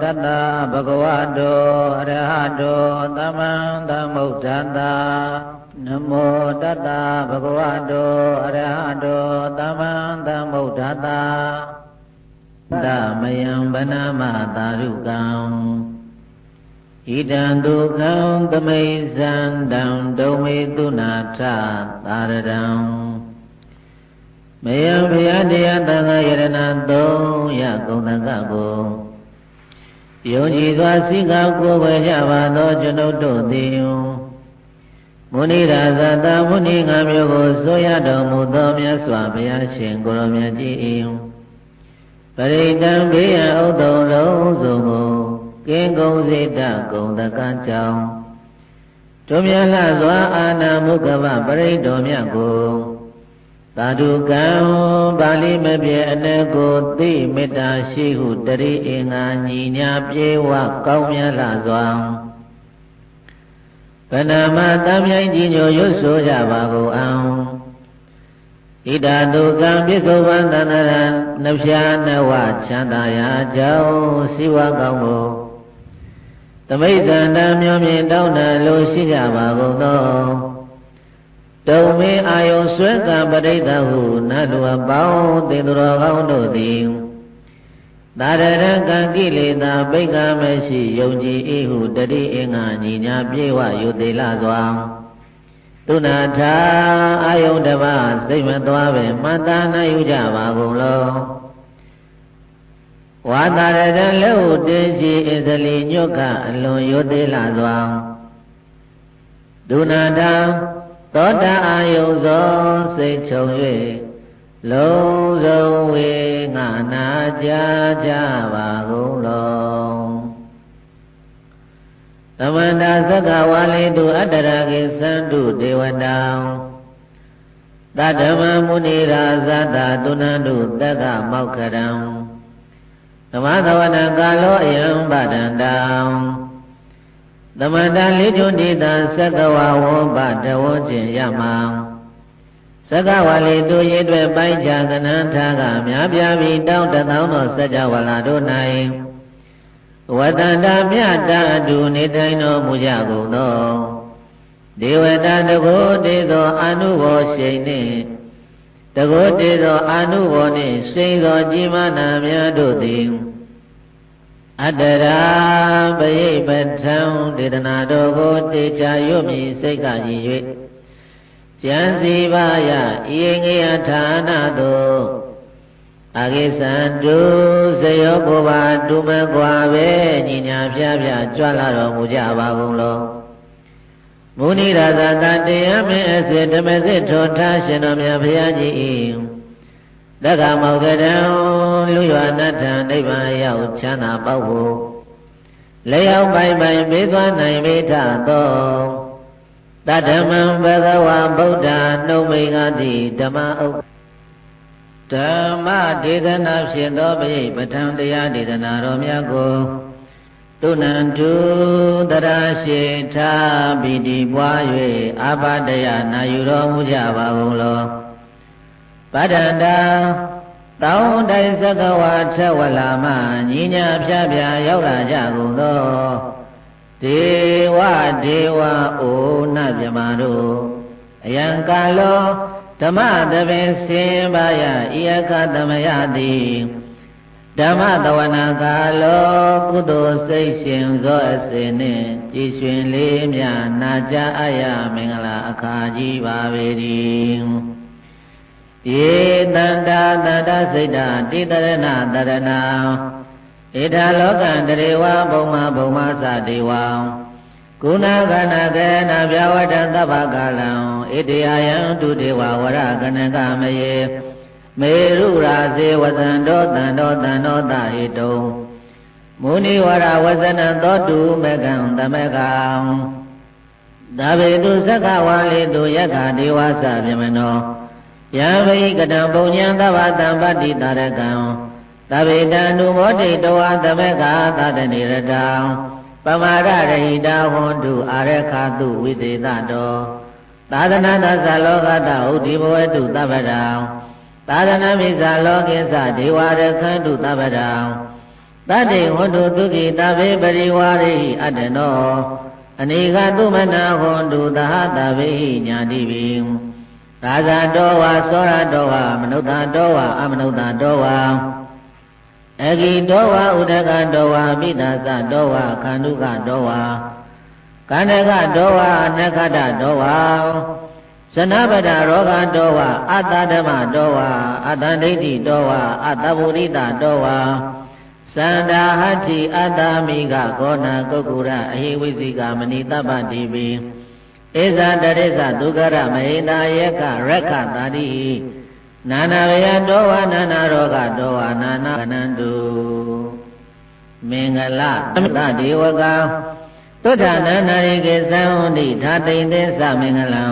တတ္တဘဂဝတောအရဟတောသမ္မာသမ္ဗုဒ္ဓတ္တနမောတတ္တဘဂဝတောအရဟတောသမ္မာသမ္ဗုဒ္ဓတ္တဓမ္မယံဗနာမသာရုကံဣဒံဒုက္ခံသမိစ္ဆန္တံဒုမေတုနာထသာရတံမယံဘုရားတရားသံဃာယရဏသုံးရကုံတကကိုယုံကြည်စွာစိတ်ကောကိုယ်ဝေကြပါသောကျွန်ုပ်တို့သည်မုနိရာဇတာမုနိငါမျိုးကိုဆိုရတော်မူသောမြတ်စွာဘုရားရှင်ကိုရောမြတ်ကြီး၏ပရိတံဘေးရန်ဥဒ္ဒုံလုံးစုံကိုကင်းကုန်စေတကုံတကကြောင့်တို့မြတ်လှစွာအာနာမုခဗပရိတော်မြတ်ကိုသာဓုကံပါဠိမပြေအနေကိုသိမေတ္တာရှိဟုတရိအင်္ဂါညီညာပြေဝကောင်းမြတ်လှစွာဗနာမတမ်းမြိုင်ကြီးညိုရွတ်ဆိုကြပါကုန်အောင်ဣဒာတုကံပိစုဝန္တန္တရံနှဖျားနဝချမ်းသာရာကြောင့်စိဝကောင်းကိုသမိစ္ဆန္ဒမျိုးမြင်တောင်းတလို့ရှိကြပါကုန်သောတုံမေအာယုံဆွဲကံပရိသဟုနတ်လူအပေါင်းသင်္သူတော်ကောင်းတို့သည်သာရရကံကိလေသာပိက္ခာမရှိယုံကြည်၏ဟုတတိအင်္ဂါညီညာပြေဝယုသေးလာစွာသူနာထာအာယုံတပါစိတ်မသွားပဲမှတ်သားနိုင်ယူကြပါကုန်လောဝါသာရတလက်ဟုတင်းရှိဣသလီညွတ်ကအလွန်ယုသေးလာစွာသူနာထာသောတာအာယုဇောစိတ်ချုံ၍လုံးစုံဝေငါနာကြပါကုန်လောသမန္တာသက္ကဝါလိတုအတ္တရာကိသန္တုဒေဝတံသတ္တမမုနိရာဇတာတုဏန္တုသက္ကမောက္ခရံသမသဝနကာလောအယံဗဒန္တံသမန္တလေးကျွန်းဒေသသက္ကဝါဝောပတဝောခြင်းယမံသက္ကဝါလိတုရေတွေ့ပိုင်းခြားကနန်းထားကများပြားပြီးတောင်းတသောသောစัจ java လာတို့၌ဝတ္တန္တမြတ်တအတူနေထိုင်တော်မူကြကုန်သောဒေဝတာတကောတေသောအာနုဘောရှိန်နှင့်တကောတေသောအာနုဘောနှင့်ရှိန်သောကြီးမားနာများတို့သည်အတ္တရာပရိပထံဒေသနာတော်ကိုတေချာရွတ်မြည်စိတ်ကရည်၍ကျမ်းစီပါယဤငေယဌာနသို့အဂိသံတုဇယောကိုပါတူမကွာပဲညီညာပြပြကြွလာတော်မူကြပါကုန်လောမုနိရာဇကတရားမင်းအစေဓမ္မစစ်ထောထားရှင်တော်မြတ်ဘုရားကြီး၏သက္ကမောက္ခရံလူရွာနတ္ထနိဗ္ဗာန်ရောက်ချမ်းသာပေါက်ဖို့လျောက်ပိုင်ပိုင်ပေးသွားနိုင်ပေထသောတတ္တမံဘဂဝါဗုဒ္ဓနှုတ်မိန်္ဂတိဓမ္မဥပ္ဓမ္မဒေသနာဖြင့်သောပရိပဋ္ဌာန်တရားဒေသနာတော်များကိုတုဏ္ဏတုတရာရှိထားပိတိပွား၍အာဘဒယနာယူတော်မူကြပါကုန်လောပဒန္တာတောင်းတိုင်သက္ကဝါထဝလာမညီညာဖြာဖြာရောက်လာကြကုန်သောဒေဝအိုနမြမတို့အယံကာလောဓမ္မသဘင်စင်ပါယဤအခသမယတိဓမ္မတဝနာကာလောကုသိုလ်စိတ်ရှင်သောအစဉ်နှင့်ကြည်ရွှင်လေးမြနာကြအယမင်္ဂလာအခါကြီးပါပေ၏ယေတန္တာတန္တစိတ်တာတိတရဏတရဏဣဒာလောကံတရေဝဘုံမသတိဝံကုဏကဏကေနဗျဝတ္တသဗ္ဗကာလံဣတိယယံတုတေဝဝရကနကမယေမေရုရာဇေဝဇန္တောတန္တောတဟိတုံမုနိဝရဝဇနံသောတုမေကံသမကံသဗ္ဗေတုသက္ကဝါလိတုယက္ခဒေဝသဗြမနောယံဝိကတံပုံညံသဗ္ဗတံပတ္တိတာရကံသဗ္ဗေတံနုမောတိတဝါသမကသတ္တနေရတံပမာရရဟိတာဟွန်တုအာရခတုဝိသေသတောသာသနာသသလောကတဥဒိဘဝတုသဗ္ဗတံသာသနာမိစ္ဆာလောကိသဒေဝရခန္တုသဗ္ဗတံ တတေဝတ္တုသုခိတဗေပရိဝါရိအတ္တနောအနေကသုမနာဟွန်တုသဟတဗေညာတိပိရာဇာတောဝါသောရတောဝါမနုဿတောဝါအမနုဿတောဝါအဂိတောဝါဥဒကတောဝါပိသသတောဝါခန္ဓုကတောဝါကန္နကတောဝါနက္ခတတောဝါဇနပဒရောဂတောဝါအတ္တဓမ္မတောဝါအတ္တဒိဋ္ဌိတောဝါအတ္တဗုရိတတောဝါသန္တာဟတ္တိအတ္တမိကကောဏကုက္ကုရအဟိဝိဇိကမဏိတပ္ပတိပိဧဇာတရိစ္ဆဒုက္ခရမဟိတာယကရက္ခတာတိနာနာဝယတောဝါနာနာရောဂတောဝါနာနာကနန္တုမင်္ဂလသမတဒေဝကသုဒ္ဓနာနာရိကေသံဟောတိဓာတိန်သစ္စမင်္ဂလံ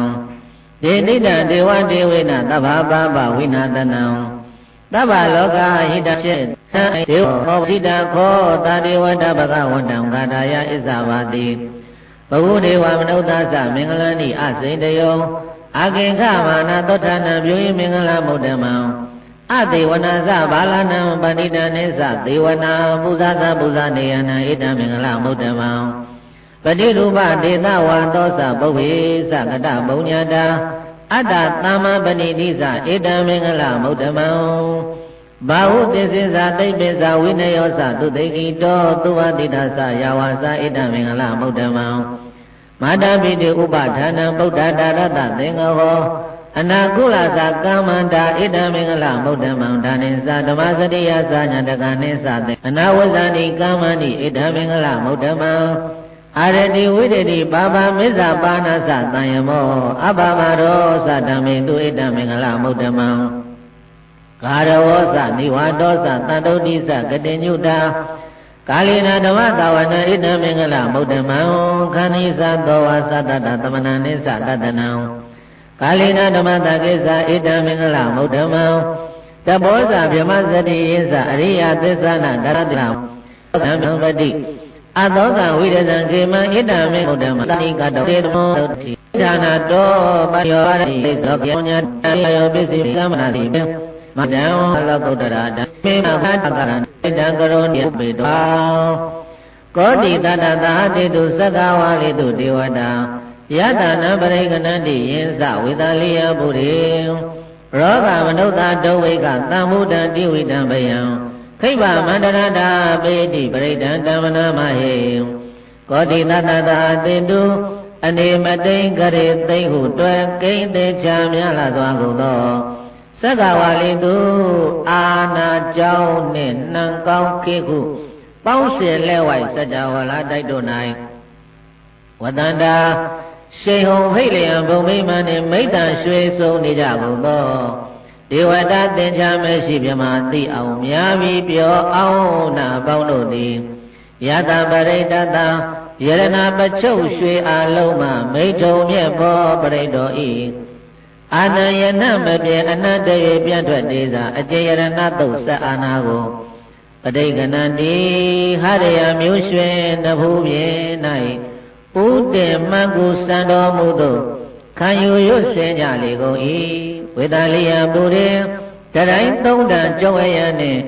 ဒေတိတံဒေဝဒေဝေနသဗ္ဗပါပဝိနာတနံသဗ္ဗလောကဟိတဖြင့်သံဒေဝဟောပိတခောတာဒေဝတဘဂဝန္တံဂါထာယဣဇဝါတိဘဝဒေဝမနုဿသမင်္ဂလန္တိအစိန်တယောအကိင်္ခမာနသောဌာနပြုယမင်္ဂလမုဒ္ဓမံအတေဝနာသဘာလနံပဏိတနေသဒေဝနာပူဇာသပူဇာနေယနာဣတံမင်္ဂလမုဒ္ဓမံပတိရူပဒေသဝါသောသပုဗ္ဗေသကတဘုံညာတာအတ္တသမ္မပဏိတိသဣတံမင်္ဂလမုဒ္ဓမံဘာဟုသစ္စေသသိပ္ပိသဝိနယောသသုတေကိတောသုဝတိတသယာဝါသဣတံမင်္ဂလမုဒ္ဓမံမာတပိတိဥပဌာနံဗုဒ္ဓတာရတသင်္ဃဟောအနာကုလသကမ္မန္တာဣတံမင်္ဂလမုဒ္ဓမံဒါနိသဓမ္မစရိယသညာတကနိသသေအနာဝဇာနိကမ္မန္တိဣတံမင်္ဂလမုဒ္ဓမံအာရတိဝိရတိပါပမစ္ဆပါဏသတံယမောအပမရောသဓမ္မေတုဣတံမင်္ဂလမုဒ္ဓမံကာရဝောသနိဝါဒောသတန္တုတိသကတိညုတာကာလိနာဓမ္မသာဝနာဣတံမင်္ဂလမုဒ္ဓမံခန္ဒီသသောဝါသတ္တသမဏနိသတတနံကာလိနာဓမ္မတကိစ္စဣတံမင်္ဂလမုဒ္ဓမံတဘောဇဗြဟ္မစတိယသအရိယသစ္ဆနာဒရတံသံဃံပတိအသောကဝိရဇံခေမံဣတံမင်္ဂလမုဒ္ဓမံတိကတောတေတမောတိဌာနာတောပယောရတိသောကေညတယောပစ္စည်းကမ္မနာတိမေမတံလောကုတ္တရာဓမ္မေမခတကရံဣတံကရောနိပေတောကောတိတတသာတေတုသက္ကဝါလိတုဒေဝတာယတနာပရိကဏန္တိယင်းသဝေသလိယပုရိရောဂမနုဿဒုဝိကသံမုဒ္ဒံတိဝိတံဘယံခိဗ္ဗမန္တရတာပေတိပရိဒံတမ္မနာမဟေကောတိတတသာတေတုအနေမသိင်္ဂရေသိမ့်ဟုတွယ်ကိန်းသေးချာများလာစွာကုန်သောသက္ကဝါလိတုအာနာကြောင်းနှင့်နှံကောင်းခေခုပေါင်းစေလဲဝိုက်စัจ java လာတိုက်တို့၌ဝတန္တာရှိန်ဟုံဟိတ်လျံဘုံမိမနှင့်မိတ္တံရွှေဆုံးနေကြကုန်သောဒေဝတာသင်္ချာမရှိမြမသိအောင်မြာပြီးပြောအောင်နာပေါင်းတို့သည်ယတပရိတတံယရဏပချုပ်ရွှေအလုံးမှမိထုံမြက်ဘောပရိတော်ဤအာနယနမပြေအနတ္တရေပြန့်ထွက်သေးစာအကျေယရဏသုတ်ဆက်အာနာကိုပဋိကဏန္တိဟရယမျိုးရွှင်နဖူးပြေ၌ဥတေမံကုစံတော်မူသောခံယူရွတ်ဆဲကြလေကုန်၏ဝေဒလိယပုရိတတိုင်းသုံးတန်ကြောဝရနှင့်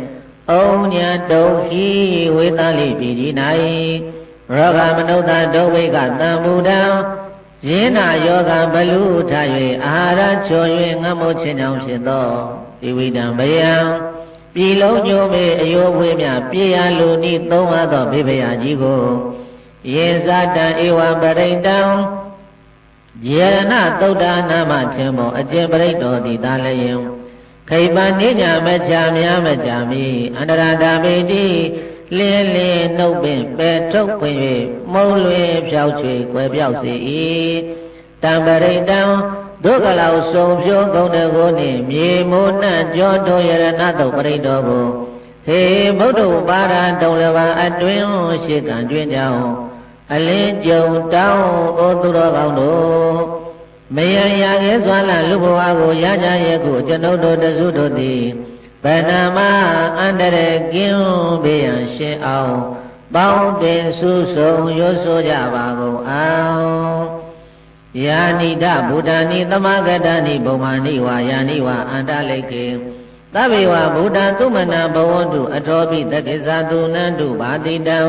ဩညာတုံဟိဝေဒလိပြည်ကြီး၌ရောဂမနုဿဒုဝိကတံမူတံယင်းနာယောဂဘလူထ၍အာဟာရချော်၍ငတ်မိုးခြင်းကြောင့်ဖြစ်သောဒီဝိတံဘယံပြည်လုံးညိုမေအယောဝေမြပြေရလူနိသုံးပါးသောဘေဘယကြီးကိုယေဇတံဧဝံပရိတံယေရဏသုဒ္ဓနာမခြင်းပေါ်အကျင့်ပရိတော်သည်သာလျင်ခိဗ္ဗနိညာမချာများမချာမီအန္တရာဓာမေတိလင်းလင်းနှုတ်ပင်ပယ်ထုတ်ပွင့်၍မုံလွင်ဖြောက်ချွေကွယ်ပြောက်စေ၏တံပရိတံဒုက္ခလောက်ဆုံးဖြိုးကုန်တဲ့ကိုနှင့်မြေမိုးနှံ့ကြောထိုယရဏတုပရိတော်ကိုဟေဗုဒ္ဓပါရတုံလဘာအတွင်းရှိကံကျွင်းကြောင်းအလင်းကြုံတောင်းဩသူတော်ကောင်းတို့မယံရခဲစွာလလူဘဝကိုရကြရဲ့ကိုကျွန်ုပ်တို့တစုတို့သည်ဗန္နာမအန္တရကင်းဘေးရန်ရှင်းအောင်ပေါင်းတင်စုဆုံရွတ်ဆိုကြပါကုန်အောင်ယာနိဒဗုဒ္ဓနိသမဂတနိဘုံမာနိဝါယာနိဝါအန္တလိကေ သဗ္ဗေဝဗုဒ္ဓသုမနာဘဝန္တုအထောပိတကိစ္ဆာတုနန္တုဘာတိတံ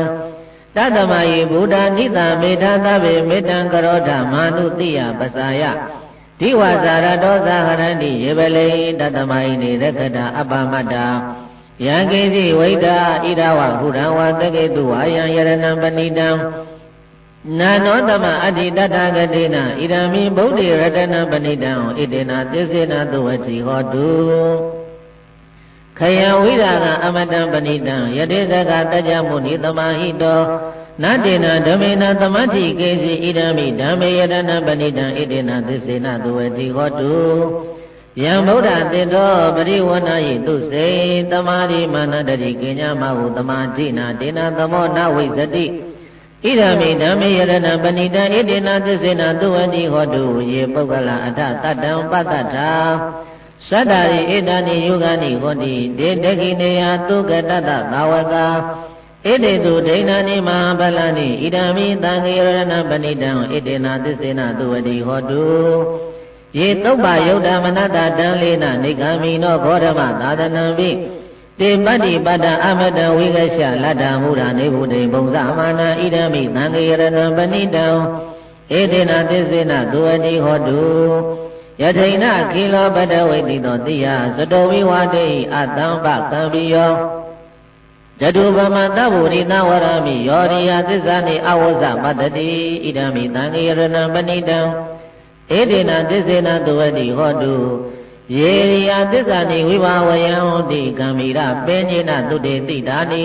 တတမယေဗုဒ္ဓနိတမေထာသဗ္ဗေမေတ္တံကရောဓမာနုတိယပစာယဒီဝဇာရတောဇာဟရန္တိယေဘလေတတမယေနေရကတာအပမတ္တာယံကေတိဝိဒာဣဒဝဟုရံဝတကေတုဝါယံယရဏံပဏိတံနာနောတမအတ္တိတထာဂတိနာဣရမိဗုဒ္ဓေရတနံပဏိတံဣတေနသစ္စေနသုဝတိဟောတုခယံဝိရာကအမတံပဏိတံယတိသကတကြမုနိသမာဟိတောနတေနဓမေနသမတ္တိကေစီဣရမိဓမ္မေယရဏံပဏိတံဣတေနသစ္စေနသုဝတိဟောတုယံဗုဒ္ဓတေတောပရိဝဏယိတုစေတမာရိမာနတရိကေညမဟုတမာတိနာတေနသမောနဝိဇတိဣရမိဓမ္မေယရဏံပဏိတံဣတေနသစ္စေနသုဝတိဟောတုယေပုဂ္ဂလအထတတ္တံပတ္တထာသတ္တာရိဧတနိယုဂာနိဟောတိဒေတကိနေယသုကတတ္တသာဝကာဣတေတုဒိဏာနိမဟာဗလနိဣဒံမိသံဃေရဏံပဏိတံဣတေနသစ္စေနသုဝတိဟောတုယေသုပ္ပယုတ်တမနတတံလေးနာနိဂာမိနောဘောဓမသာသနံပိတေပတ္တိပတ္တအမတံဝိကရှလတ္တမူရာနေဗုဒ္ဓေဘုံဇမာနာဣဒံမိသံဃေရဏံပဏိတံဣတေနသစ္စေနသုဝတိဟောတုယထိဏကိလောပတဝိတိတောတိယသတောဝိဝါတေအတံပကံပိယောတတုပမတဗ္ဗုရိသဝရမိယောရိယသစ္စာနိအဝဇ္ဇပတ္တိဣဒံမိသံဃေရဏံပဏိတံဣတေနသစ္စေနသုဝတိဟောတုယေရိယသစ္စာနိဝိဘာဝယံဟောတိကံမိရပေညေနသုတေတိတာနိ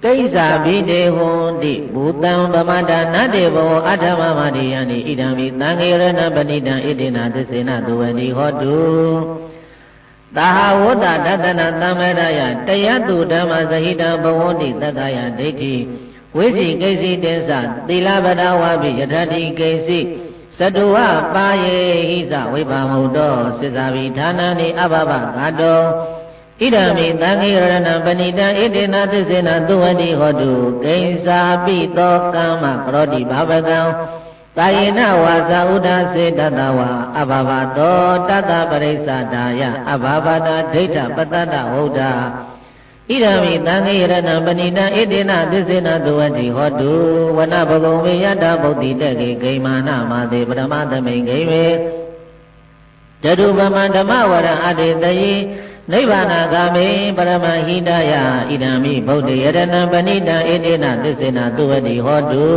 ကိစ္ဆာဘိတေဟောတိဘူတံဗမတနတ္တေဘောအထမမတိယံဣဒံမိသံဃေရဏံပဏိတံဣတေနသစ္စေနသုဝတိဟောတုသာဟဝတ္တဒတနာသမ္မရယတယတုဓမ္မဇဟိတံဘဝန္တိသက္ကာယဒိဋ္ဌိဝိစီကိစီတေသသီလပဒဝါပိယထတိကိစီသတုဝပါယေဟိသဝိပါမုတောစေသာဝိဌာနနိအဘဘဂါတောဣဒံမိသံဃေရဏံပဏိတံဣတေနသစ္စေနသုဝတိဟောတုကိဉ္စာပိတောကမ္မပရောတိဘာဝကံကာယေနဝါစာဥဒ္ဒစေတတဝါအဘဘတောတတပရိစ္ဆဒါယအဘဘတာဒိဋ္ဌပတ္တဝုဒ္ဓဣဒံမိသံဃေရဏံပဏိတံဣတေနသစ္စေနသုဝတိဟောတုဝနဘဂုံဝေယတဗုဒ္ဓိတကေဂိမာနမသေပရမသမိန်ဂိမေတတုပမဓမ္မဝရအတေတယေနိဗ္ဗာနဂာမေပရမဟိတယဣဒံမိဗုဒ္ဓေယရဏံပဏိတံဣတေနသစ္စေနသုဝတိဟောတု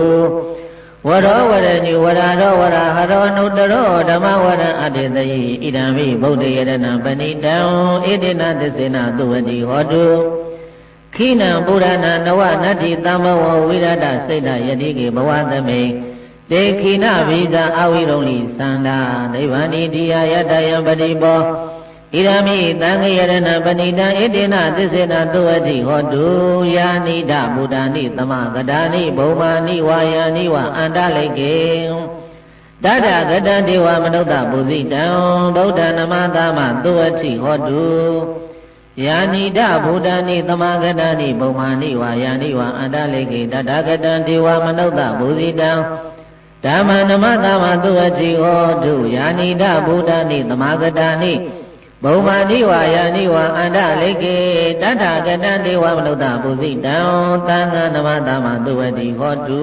ဝရောဝရညုဝရာရောဝရဟရောနုတရောဓမ္မဝရအတေတယေဣဒံမိဗုဒ္ဓေယရဏံပဏိတံဣတေနသစ္စေနသုဝတိဟောတုခိနံပုရဏနဝနတ္တိသမ္မဝဝိရဒစိတ်တယတိကေဘဝသမိန်တေခိနဗိဇာအဝိရုံလိသန္တာနိဗ္ဗာနိတိယယတယံပတိပောဣရမိသံဃေရဏံပဏိတံဣတေနသစ္စေနသုဝတိဟောတုယာနိဒဗုဒ္ဓာနိသမဂဒာနိဘုံမာနိဝါယာနိဝအန္တလိကေတတဂတံဒေဝမနုဿပုဇိတံဗုဒ္ဓနမသမသုဝတိဟောတုယာနိဒဗုဒ္ဓာနိသမဂဒာနိဘုံမာနိဝါယာနိဝအန္တလိကေတတဂတံဒေဝမနုဿပုဇိတံဓမ္မနမသမသုဝတိဟောတုယာနိဒဗုဒ္ဓာနိသမဂဒာနိဘုံမာနိဝါယာနိဝအန္တလိကေတတဂတံဒေဝမနုဿပုဇိတံသံဃာနမသမသုဝတိဟောတု